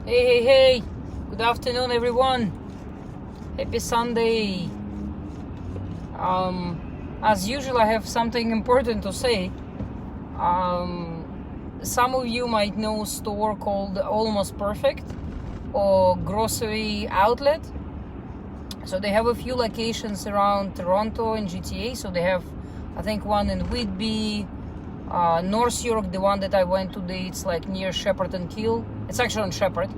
Hey, good afternoon, everyone. Happy Sunday. As usual, I have something important to say. Some of you might know a store called Almost Perfect or grocery outlet. So they have a few locations around Toronto and GTA. So they have, I think, one in Whitby, North York, the one that I went today, it's like near Shepherd and Kill. It's actually on Shepherd.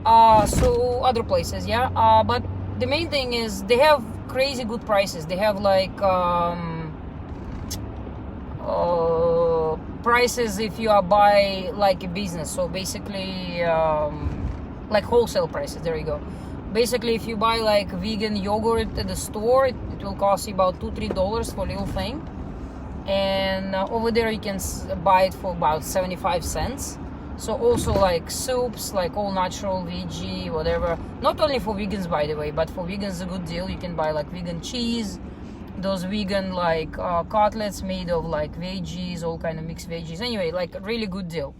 So other places, yeah. But the main thing is they have crazy good prices. They have like prices if you are buy like a business. So basically like wholesale prices. There you go. Basically, if you buy like vegan yogurt at the store, it will cost you about $2-3 for a little thing. And over there you can buy it for about 75 cents. So also like soups, like all natural, veggie, whatever. Not only for vegans, by the way, but for vegans a good deal. You can buy like vegan cheese, those vegan like cutlets made of like veggies, all kind of mixed veggies. Anyway, like a really good deal.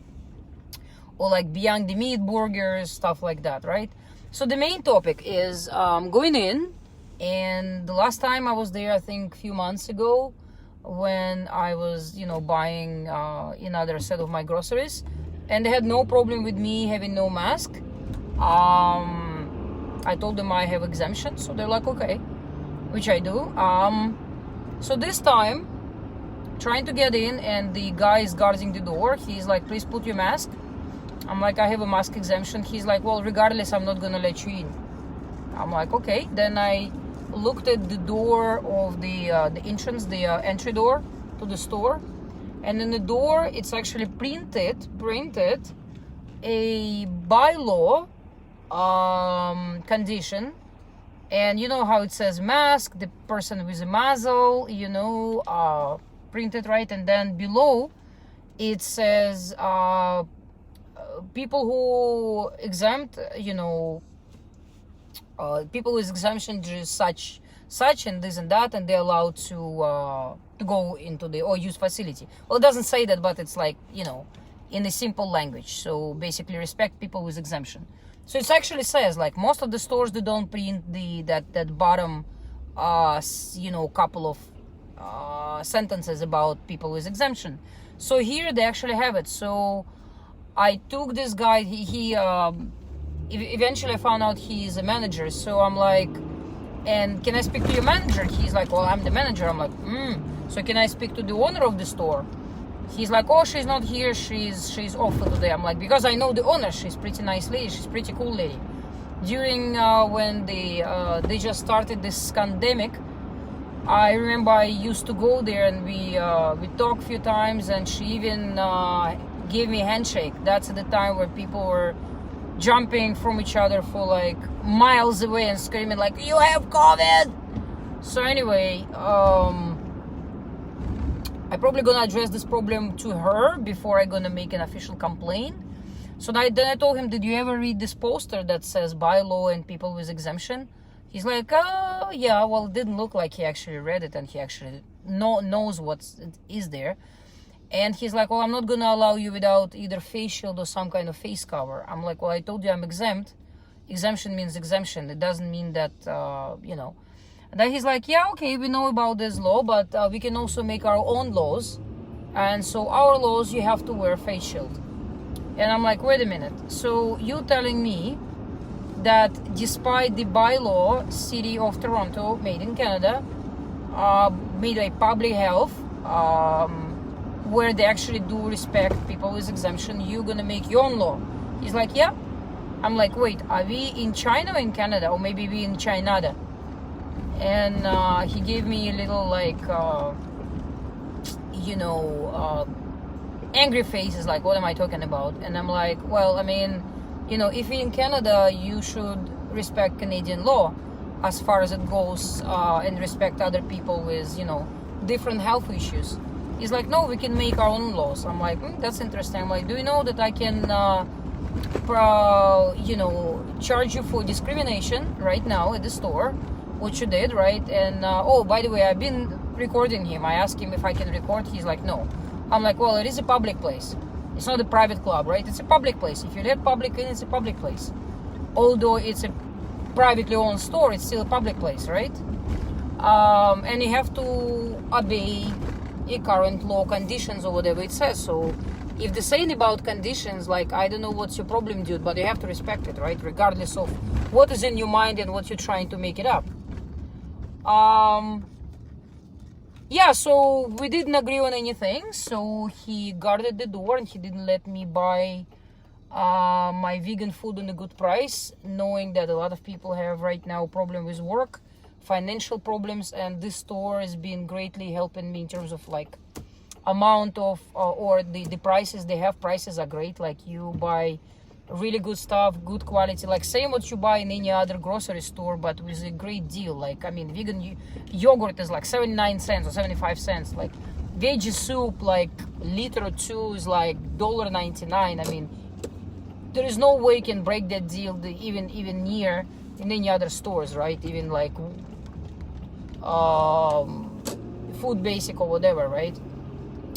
Or like Beyond the Meat burgers, stuff like that, right? So the main topic is going in. And the last time I was there, I think a few months ago, when I was, buying another set of my groceries, and they had no problem with me having no mask. I told them I have exemption, so they're like, okay, which I do. So this time, trying to get in, and the guy is guarding the door. He's like, please put your mask. I'm like, I have a mask exemption. He's like, well, regardless, I'm not gonna let you in. I'm like, okay. Then I looked at the door of the entrance, the entry door to the store, and in the door it's actually printed a bylaw condition, and you know how it says mask, the person with a muzzle, printed, right? And then below it says people who exempt, people with exemption to such and this and that, and they're allowed to go into the or use facility. Well, it doesn't say that, but it's like, in a simple language. So basically, respect people with exemption. So it actually says, like, most of the stores, they don't print that bottom couple of sentences about people with exemption. So here they actually have it. So I took this guy. He eventually I found out he's a manager. So I'm like, and can I speak to your manager? He's like, well, I'm the manager. I'm like, so can I speak to the owner of the store? He's like, oh, she's not here. She's off for today. I'm like, because I know the owner. She's pretty nice lady. She's pretty cool lady. During when they just started this pandemic, I remember I used to go there, and we talked a few times, and she even gave me a handshake. That's the time where people were jumping from each other for like miles away and screaming like, you have COVID. So anyway, I probably gonna address this problem to her before I gonna make an official complaint. So then I told him, did you ever read this poster that says bylaw and people with exemption? He's like, oh yeah, well, it didn't look like he actually read it, and he actually knows what is there. And he's like, well, I'm not going to allow you without either face shield or some kind of face cover. I'm like, well, I told you I'm exempt. Exemption means exemption. It doesn't mean that, And then he's like, yeah, okay, we know about this law, but we can also make our own laws. And so our laws, you have to wear face shield. And I'm like, wait a minute. So you're telling me that despite the bylaw, City of Toronto, made in Canada, made by public health, where they actually do respect people with exemption, you're gonna make your own law? He's like, yeah. I'm like, wait, are we in China or in Canada? Or maybe we in China? And he gave me a little like, angry faces, like, what am I talking about? And I'm like, well, I mean, if you're in Canada, you should respect Canadian law as far as it goes, and respect other people with, different health issues. He's like, no, we can make our own laws. I'm like, that's interesting. I'm like, do you know that I can, charge you for discrimination right now at the store, which you did, right? And, oh, by the way, I've been recording him. I asked him if I can record. He's like, no. I'm like, well, it is a public place. It's not a private club, right? It's a public place. If you let public in, it's a public place. Although it's a privately owned store, it's still a public place, right? And you have to obey a current law conditions or whatever it says. So if they're saying about conditions, like, I don't know what's your problem, dude, but you have to respect it, right? Regardless of what is in your mind and what you're trying to make it up. Yeah, so we didn't agree on anything. So he guarded the door and he didn't let me buy my vegan food on a good price, knowing that a lot of people have right now problem with work, financial problems, and this store has been greatly helping me in terms of like amount of or the prices they have. Prices are great. Like, you buy really good stuff, good quality, like same what you buy in any other grocery store, but with a great deal. Like, I mean, vegan yogurt is like 79 cents or 75 cents. Like, veggie soup, like liter or two, is like $1.99. I mean, there is no way you can break that deal even near in any other stores, right? Even like Food Basic or whatever, right?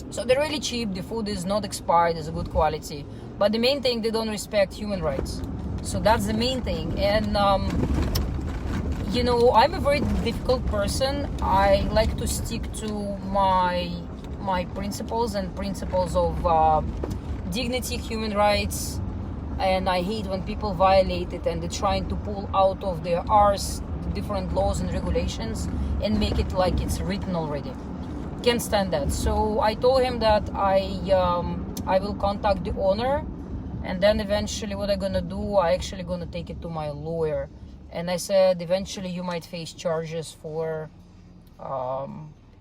So they're really cheap. The food is not expired, it's a good quality. But the main thing, they don't respect human rights. So that's the main thing. And you know, I'm a very difficult person. I like to stick to my principles and principles of dignity, human rights. And I hate when people violate it and they're trying to pull out of their arse different laws and regulations and make it like it's written already. Can't stand that. So I told him that I will contact the owner, and then eventually what I'm gonna do, I actually gonna take it to my lawyer. And I said, eventually you might face charges for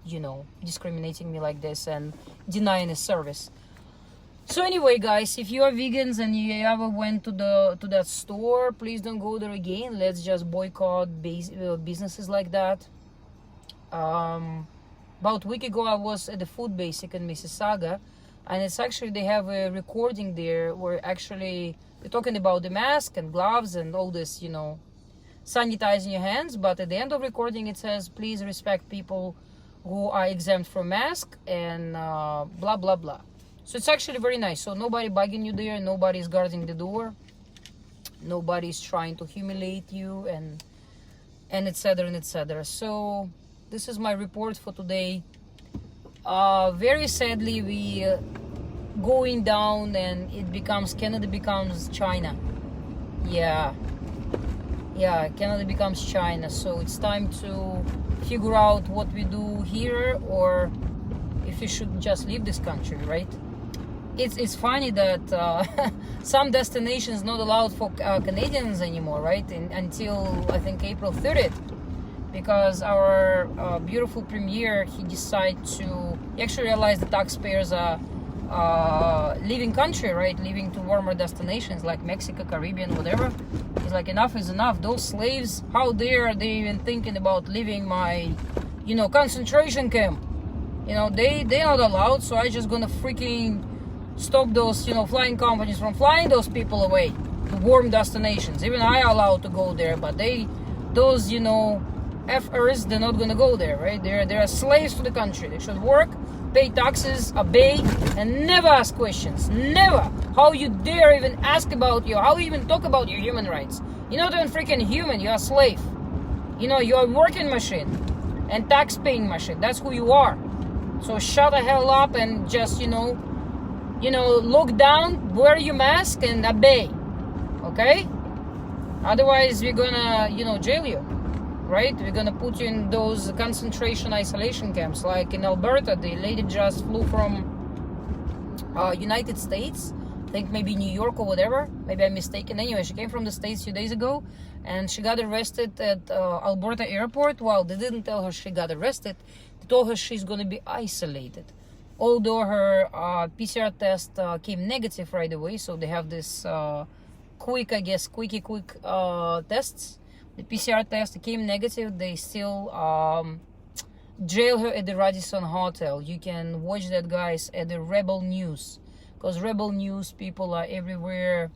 you know, discriminating me like this and denying a service. So anyway, guys, if you are vegans and you ever went to that store, please don't go there again. Let's just boycott businesses like that. About a week ago, I was at the Food Basic in Mississauga, and it's actually, they have a recording there where actually they're talking about the mask and gloves and all this, you know, sanitizing your hands. But at the end of recording, it says, please respect people who are exempt from mask and blah, blah, blah. So it's actually very nice. So nobody bugging you there, nobody's guarding the door, nobody's trying to humiliate you, and etc. and etc. So this is my report for today. Very sadly, we going down, and it becomes, Canada becomes China. Yeah, Canada becomes China. So it's time to figure out what we do here, or if we should just leave this country, right? It's funny that some destinations not allowed for Canadians anymore, right? Until I think April 30th, because our beautiful premier, he decided to, he actually realized the taxpayers are leaving country, right? Leaving to warmer destinations like Mexico, Caribbean, whatever. He's like, enough is enough. Those slaves, how dare they even thinking about leaving my, you know, concentration camp? You know, they're not allowed. So I just gonna freaking stop those, you know, flying companies from flying those people away to warm destinations. Even I allowed to go there, but those, you know, F-ers, they're not gonna go there, right? They're slaves to the country. They should work, pay taxes, obey, and never ask questions. Never. How you dare even ask about how you even talk about your human rights? You're not even freaking human. You're a slave. You know, you're a working machine and tax-paying machine. That's who you are. So shut the hell up and just, you know, look down, wear your mask, and obey. Okay? Otherwise, we're gonna, you know, jail you. Right? We're gonna put you in those concentration isolation camps. Like in Alberta, the lady just flew from United States, I think maybe New York or whatever, maybe I'm mistaken. Anyway, she came from the States a few days ago, and she got arrested at Alberta airport. Well, they didn't tell her she got arrested. They told her she's gonna be isolated. Although her PCR test came negative right away, so they have this quick tests. The PCR test came negative. They still jail her at the Radisson Hotel. You can watch that, guys, at the Rebel News, because Rebel News people are everywhere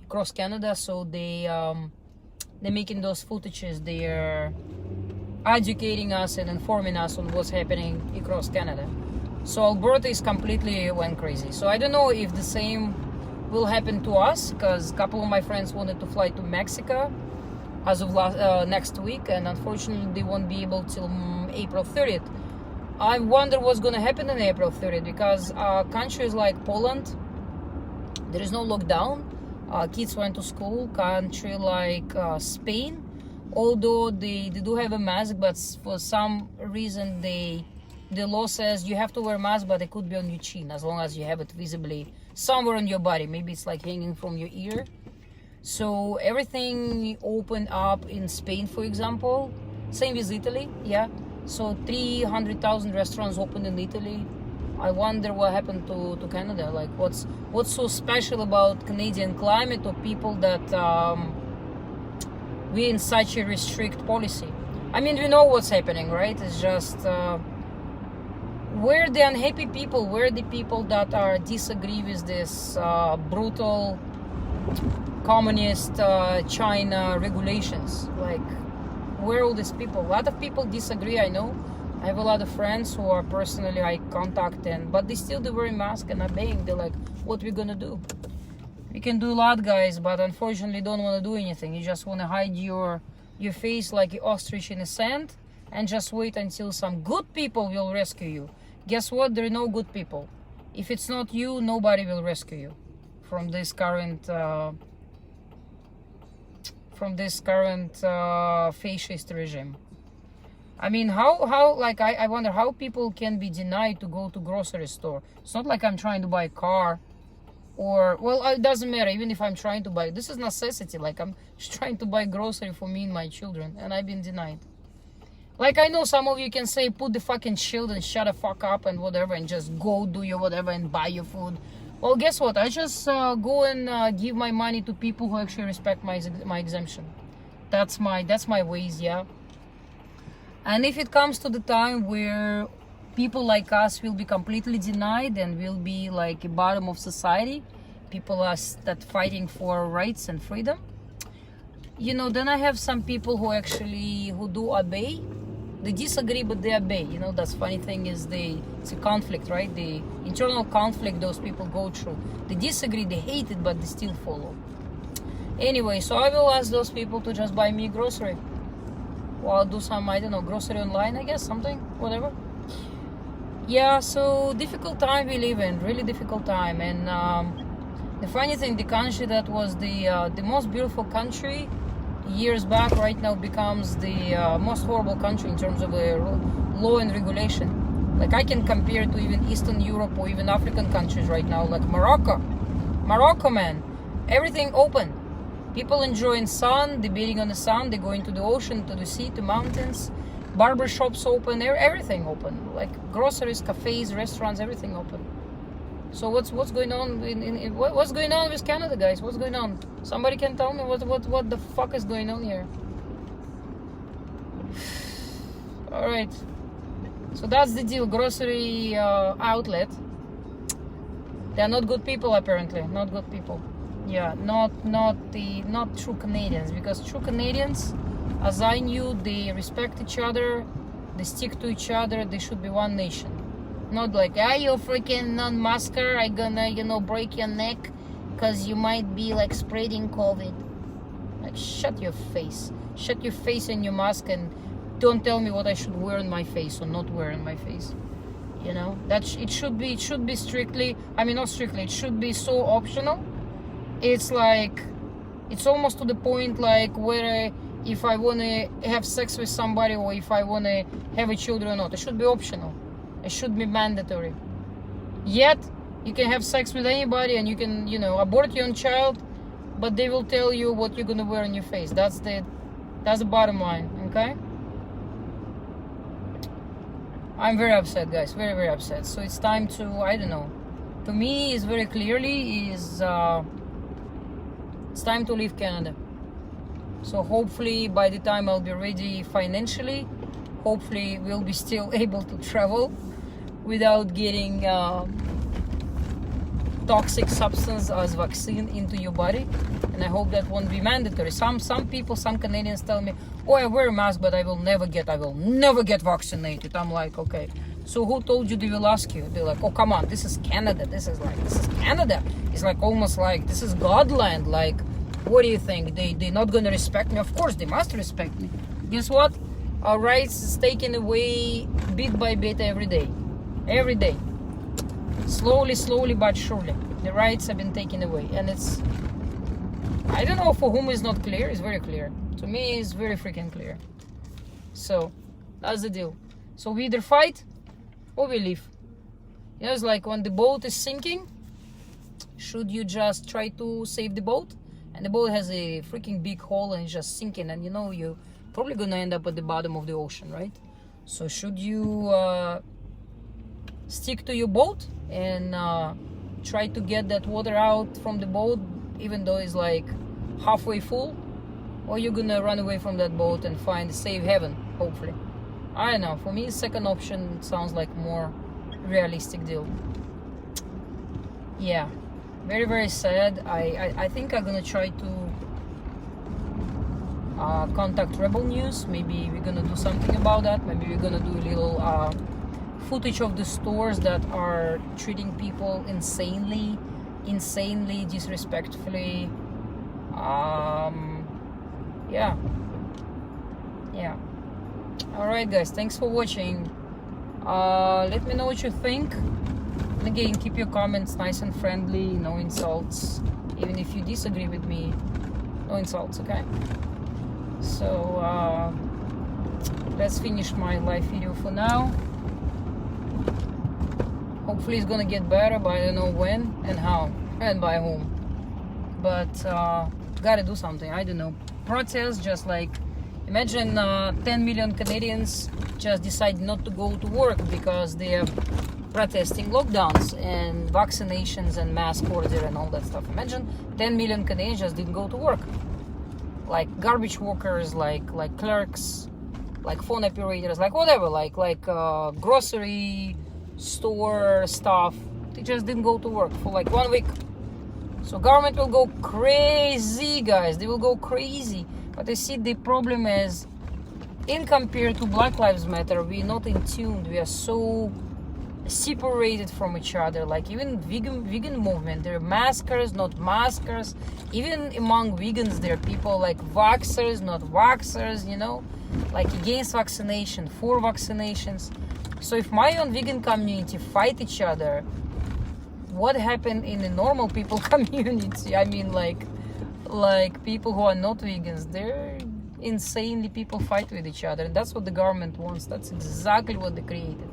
across Canada. So they're making those footages. They're educating us and informing us on what's happening across Canada. So Alberta is completely went crazy. So I don't know if the same will happen to us, because a couple of my friends wanted to fly to Mexico as of next week, and unfortunately they won't be able till April 30th. I wonder what's going to happen in April 30th, because countries like Poland, there is no lockdown. Kids went to school. Country like Spain, although they do have a mask, but for some reason the law says you have to wear a mask, but it could be on your chin as long as you have it visibly somewhere on your body. Maybe it's like hanging from your ear. So everything opened up in Spain, for example. Same with Italy, yeah. So 300,000 restaurants opened in Italy. I wonder what happened to Canada. Like, what's so special about Canadian climate, or people that we're in such a restrict policy? I mean, we know what's happening, right? It's just where the unhappy people, where the people that are disagree with this brutal communist China regulations. Like, where are all these people? A lot of people disagree, I know. I have a lot of friends who are personally I contact, but they still do wear masks and obeying. They're like, what we gonna do? We can do a lot, guys, but unfortunately don't want to do anything. You just want to hide your face like an ostrich in the sand and just wait until some good people will rescue you. Guess what? There are no good people. If it's not you, nobody will rescue you from this current fascist regime. I mean, how like I wonder how people can be denied to go to grocery store. It's not like I'm trying to buy a car, or, well, it doesn't matter. Even if I'm trying to buy, this is necessity. Like, I'm just trying to buy grocery for me and my children, and I've been denied. Like, I know some of you can say, put the fucking shield and shut the fuck up and whatever, and just go do your whatever and buy your food. Well, guess what? I just go and give my money to people who actually respect my exemption. That's my ways, yeah. And if it comes to the time where people like us will be completely denied and will be like a bottom of society, people are that fighting for rights and freedom, you know, then I have some people who do obey. They disagree, but they obey. You know, that's funny thing is it's a conflict, right? The internal conflict those people go through. They disagree, they hate it, but they still follow. Anyway, so I will ask those people to just buy me grocery. Or I'll do some, I don't know, grocery online, I guess, something, whatever. Yeah, so difficult time we live in, really difficult time. And the funny thing, the country that was the most beautiful country years back, right now becomes the most horrible country in terms of law and regulation. Like, I can compare it to even Eastern Europe or even African countries right now, like Morocco. Morocco, man, everything open. People enjoying sun, they're bathing on the sun, they go into the ocean, to the sea, to mountains. Barber shops open, everything open. Like groceries, cafes, restaurants, everything open. So what's going on what's going on with Canada, guys? What's going on? Somebody can tell me what the fuck is going on here? All right. So that's the deal. Grocery outlet. They're not good people, apparently. Not good people. Yeah, not true Canadians, because true Canadians, as I knew, they respect each other, they stick to each other, they should be one nation. Not like, you freaking non-masker, I gonna, break your neck because you might be like spreading COVID. Like, shut your face. Shut your face in your mask and don't tell me what I should wear on my face or not wear on my face. You know, it should be strictly, not strictly, it should be so optional. It's like, it's almost to the point like where if I want to have sex with somebody or if I want to have a children or not, it should be optional. It should be mandatory. Yet, you can have sex with anybody and you can, abort your own child, but they will tell you what you're going to wear on your face. That's the bottom line, okay? I'm very upset, guys, very, very upset. So it's time to, I don't know. To me, it's very clearly it's time to leave Canada. So hopefully by the time I'll be ready financially, hopefully we'll be still able to travel without getting toxic substance as vaccine into your body. And I hope that won't be mandatory. Some people, some Canadians tell me, I wear a mask, but I will never get vaccinated. I'm like, okay, So who told you they will ask you? They're like, oh, come on, this is Canada. This is Canada. It's like almost like this is Godland. Like, what do you think? They're not gonna respect me? Of course, they must respect me. Guess what? Our rights is taken away bit by bit every day. Every day. Slowly but surely. The rights have been taken away. And it's, I don't know for whom it's not clear. It's very clear. To me, it's very freaking clear. So, that's the deal. So we either fight or we leave. You know, it's like when the boat is sinking, should you just try to save the boat? And the boat has a freaking big hole and it's just sinking, and you know you're probably gonna end up at the bottom of the ocean, right? So should you stick to your boat and try to get that water out from the boat even though it's like halfway full, or you're gonna run away from that boat and find safe haven, hopefully? I don't know. For me, second option sounds like more realistic deal. Yeah, very sad. I think I'm gonna try to contact Rebel News. Maybe we're gonna do something about that. Maybe we're gonna do a little footage of the stores that are treating people insanely disrespectfully. Yeah. Alright guys, thanks for watching. Let me know what you think. And again, keep your comments nice and friendly, no insults. Even if you disagree with me, no insults, okay? So let's finish my live video for now. Hopefully it's gonna get better, but I don't know when and how and by whom. But gotta do something. I don't know. Protest, just like imagine 10 million Canadians just decide not to go to work because they are protesting lockdowns and vaccinations and mask order and all that stuff. Imagine 10 million Canadians just didn't go to work. Like garbage workers, like clerks, like phone operators, like whatever, like grocery store staff. They just didn't go to work for like 1 week. So government will go crazy, guys. They will go crazy. But I see the problem is, in compared to Black Lives Matter, we're not in tune. We are so separated from each other. Like even vegan movement, there are maskers, not maskers. Even among vegans, there are people like vaxxers, not vaxxers, you know, like against vaccination, for vaccinations. So if my own vegan community fight each other, what happened in the normal people community? I mean, like people who are not vegans, they're insanely, people fight with each other. And that's what the government wants. That's exactly what they created.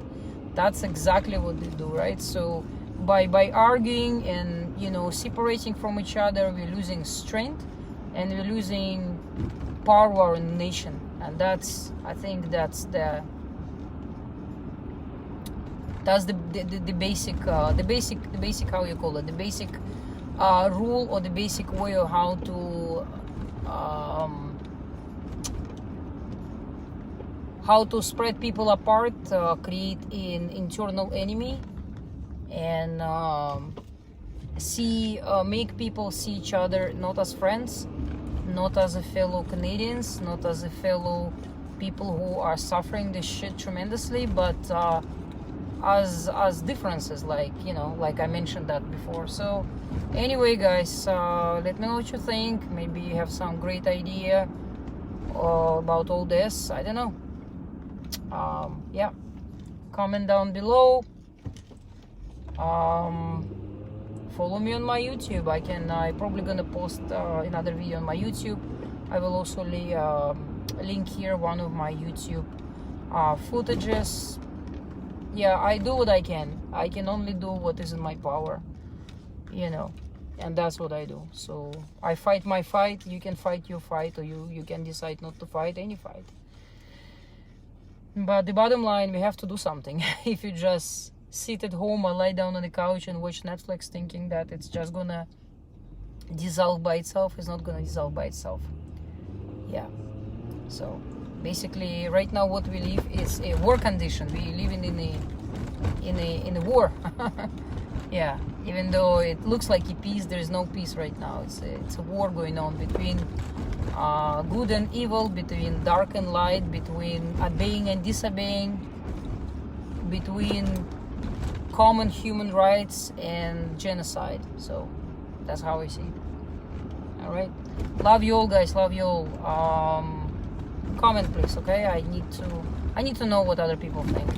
That's exactly what they do, right? So by arguing and, you know, separating from each other, we're losing strength and we're losing power in the nation. And that's, I think that's the basic how you call it, the basic rule or the basic way of how to spread people apart, create an internal enemy, and make people see each other not as friends, not as a fellow Canadians, not as a fellow people who are suffering this shit tremendously, but as differences, like, you know, like I mentioned that before. So anyway guys, let me know what you think. Maybe you have some great idea about all this. I don't know. Yeah, comment down below. Follow me on my YouTube. I probably gonna post another video on my YouTube. I will also link here one of my YouTube footages. Yeah, I do what I can. I can only do what is in my power, you know, and that's what I do. So I fight my fight, you can fight your fight, or you can decide not to fight any fight. But the bottom line, we have to do something. If you just sit at home or lie down on the couch and watch Netflix thinking that it's just gonna dissolve by itself, it's not gonna dissolve by itself. Yeah. So basically right now what we live is a war condition. We live in a war. Yeah, even though it looks like a peace, there is no peace right now. It's a war going on between good and evil, between dark and light, between obeying and disobeying, between common human rights and genocide. So that's how I see it. All right, love you all, guys. Love you all. Comment, please. Okay, I need to know what other people think.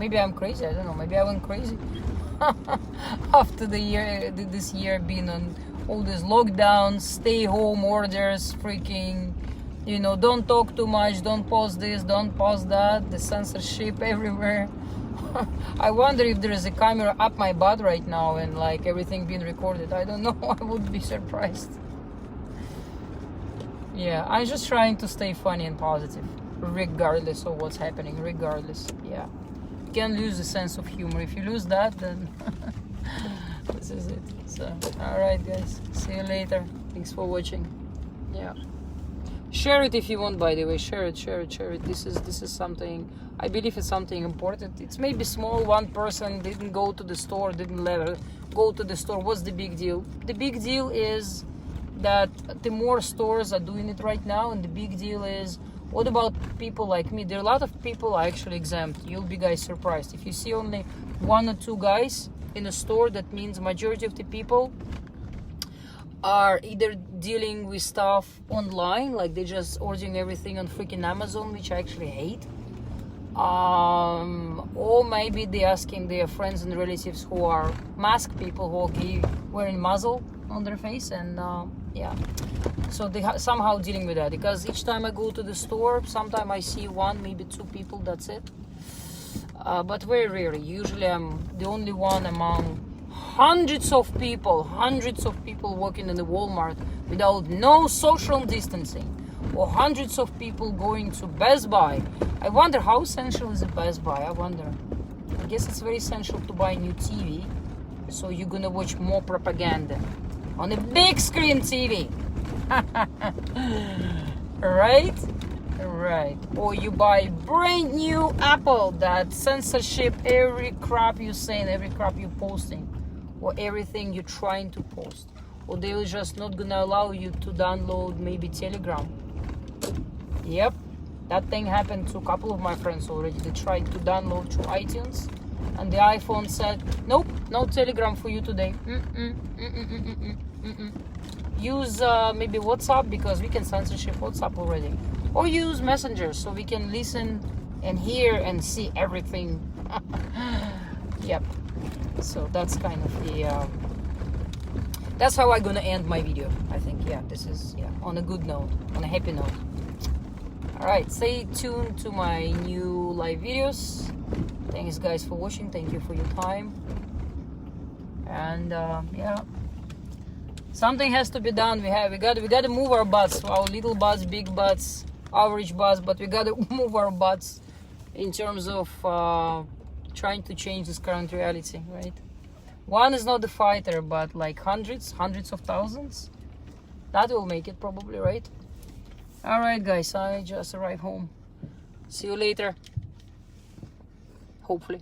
Maybe I'm crazy. I don't know. Maybe I went crazy after this year being on all these lockdowns, stay home orders, freaking, don't talk too much, don't post this, don't post that, the censorship everywhere. I wonder if there is a camera up my butt right now and like everything being recorded. I don't know. I would be surprised. Yeah, I'm just trying to stay funny and positive, regardless of what's happening. Regardless, yeah. You can't lose the sense of humor. If you lose that, then this is it. So, all right, guys. See you later. Thanks for watching. Yeah. Share it if you want. By the way, share it. This is something. I believe it's something important. It's maybe small. One person didn't go to the store. Didn't let her go to the store. What's the big deal? The big deal is that the more stores are doing it right now, and the big deal is, what about people like me? There are a lot of people are actually exempt. You'll be guys surprised. If you see only 1 or 2 guys in a store, that means majority of the people are either dealing with stuff online, like they're just ordering everything on freaking Amazon, which I actually hate. Or maybe they're asking their friends and relatives who are masked people, who are wearing muzzle on their face, and yeah, so they somehow dealing with that, because each time I go to the store, sometimes I see 1, maybe 2 people, that's it. But very rarely. Usually I'm the only one among hundreds of people working in the Walmart without no social distancing, or hundreds of people going to Best Buy. I wonder how essential is a Best Buy. I guess it's very essential to buy a new TV, so you're gonna watch more propaganda on a big screen TV. Right. Or you buy brand new Apple, that censorship every crap you're saying, every crap you're posting, or everything you're trying to post. Or they're just not gonna allow you to download maybe Telegram. Yep, that thing happened to a couple of my friends already. They tried to download through iTunes, and the iPhone said, nope, no Telegram for you today. Use maybe WhatsApp, because we can censorship WhatsApp already. Or use Messenger, so we can listen and hear and see everything. Yep. So that's kind of the... that's how I'm gonna end my video, I think. Yeah, this is on a good note, on a happy note. Alright, stay tuned to my new live videos. Thanks guys for watching. Thank you for your time. And yeah, something has to be done. We got to move our butts, our little butts, big butts, average butts, but we got to move our butts in terms of trying to change this current reality, right? One is not the fighter, but like hundreds of thousands, that will make it probably, right? All right guys, I just arrived home. See you later, hopefully.